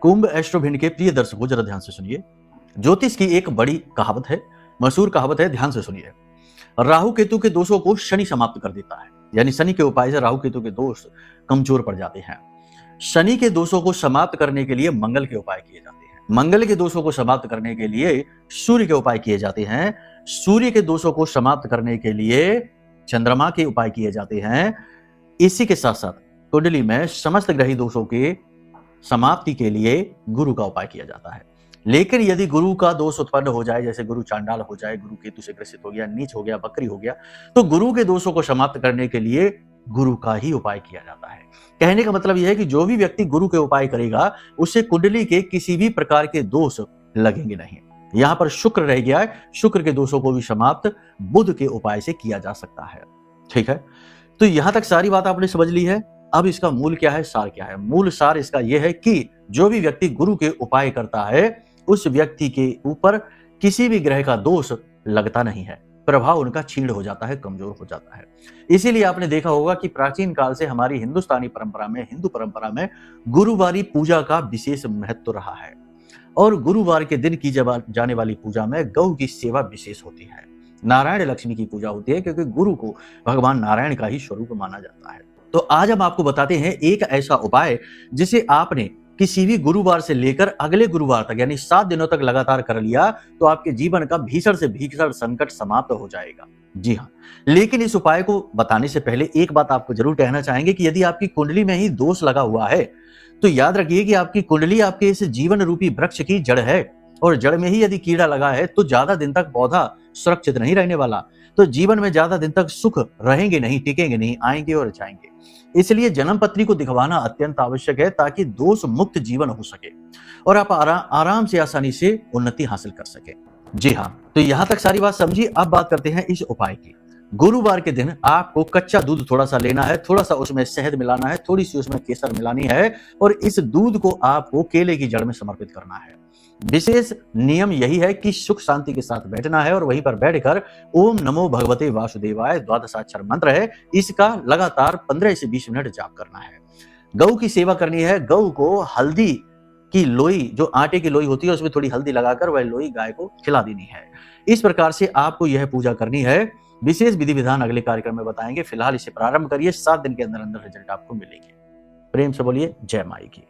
कुंभ एस्ट्रोभिंड के प्रिय दर्शकों, जरा ध्यान से सुनिए। ज्योतिष की एक बड़ी कहावत है, मशहूर कहावत है, ध्यान से सुनिए। राहु केतु के दोषों को शनि समाप्त कर देता है, यानी शनि के उपाय से राहु केतु के दोष कमजोर पड़ जाते हैं। शनि के दोषों को समाप्त करने के लिए मंगल के उपाय किए जाते हैं। मंगल के दोषों को समाप्त करने के लिए सूर्य के उपाय किए जाते हैं। सूर्य के दोषों को समाप्त करने के लिए चंद्रमा के उपाय किए जाते हैं। इसी के साथ साथ कुंडली में समस्त ग्रही दोषों के समाप्ति के लिए गुरु का उपाय किया जाता है। लेकिन यदि गुरु का दोष उत्पन्न हो जाए, जैसे गुरु चांडाल हो जाए, गुरु केतु से ग्रसित हो गया, नीच हो गया, वक्री हो गया, तो गुरु के दोषों को समाप्त करने के लिए गुरु का ही उपाय किया जाता है। कहने का मतलब यह है कि जो भी व्यक्ति गुरु के उपाय करेगा उसे कुंडली के किसी भी प्रकार के दोष लगेंगे नहीं। यहां पर शुक्र रह गया है, शुक्र के दोषों को भी समाप्त बुध के उपाय से किया जा सकता है। ठीक है, तो यहां तक सारी बात आपने समझ ली है। अब इसका मूल क्या है, सार क्या है? मूल सार इसका यह है कि जो भी व्यक्ति गुरु के उपाय करता है उस व्यक्ति के ऊपर किसी भी ग्रह का दोष लगता नहीं है, प्रभाव उनका क्षीण हो जाता है, कमजोर हो जाता है। इसीलिए आपने देखा होगा कि प्राचीन काल से हमारी हिंदुस्तानी परंपरा में, हिंदू परंपरा में गुरुवारी पूजा का विशेष महत्व रहा है। और गुरुवार के दिन की जाने वाली पूजा में गौ की सेवा विशेष होती है। नारायण लक्ष्मी की पूजा होती है, क्योंकि गुरु को भगवान नारायण का ही स्वरूप माना जाता है। तो आज हम आपको बताते हैं एक ऐसा उपाय जिसे आपने किसी भी गुरुवार से लेकर अगले गुरुवार तक, यानी 7 दिनों तक लगातार कर लिया तो आपके जीवन का भीषण से भीषण संकट समाप्त हो जाएगा। जी हाँ, लेकिन इस उपाय को बताने से पहले एक बात आपको जरूर कहना चाहेंगे कि यदि आपकी कुंडली में ही दोष लगा हुआ है तो याद रखिए कि आपकी कुंडली आपके इस जीवन रूपी वृक्ष की जड़ है, और जड़ में ही यदि कीड़ा लगा है तो ज्यादा दिन तक पौधा सुरक्षित नहीं रहने वाला, तो जीवन में ज्यादा दिन तक सुख रहेंगे नहीं, टिकेंगे नहीं, आएंगे और जाएंगे। इसलिए जन्म पत्री को दिखवाना अत्यंत आवश्यक है ताकि दोष मुक्त जीवन हो सके और आप आराम से, आसानी से उन्नति हासिल कर सके। जी हाँ, तो यहां तक सारी बात समझी। अब बात करते हैं इस उपाय की। गुरुवार के दिन आपको कच्चा दूध थोड़ा सा लेना है, थोड़ा सा उसमें शहद मिलाना है, थोड़ी सी उसमें केसर मिलानी है, और इस दूध को आपको केले की जड़ में समर्पित करना है। विशेष नियम यही है कि सुख शांति के साथ बैठना है और वहीं पर बैठकर ओम नमो भगवते वासुदेवाय द्वादशाक्षर मंत्र है, इसका लगातार 15 से 20 मिनट जाप करना है। गौ की सेवा करनी है। गौ को हल्दी की लोई, जो आटे की लोई होती है, उसमें थोड़ी हल्दी लगाकर वह लोई गाय को खिला देनी है। इस प्रकार से आपको यह पूजा करनी है। विशेष विधि विधान अगले कार्यक्रम में बताएंगे। फिलहाल इसे प्रारंभ करिए, 7 दिन के अंदर अंदर रिजल्ट आपको मिलेंगे। प्रेम से बोलिए जय माई की।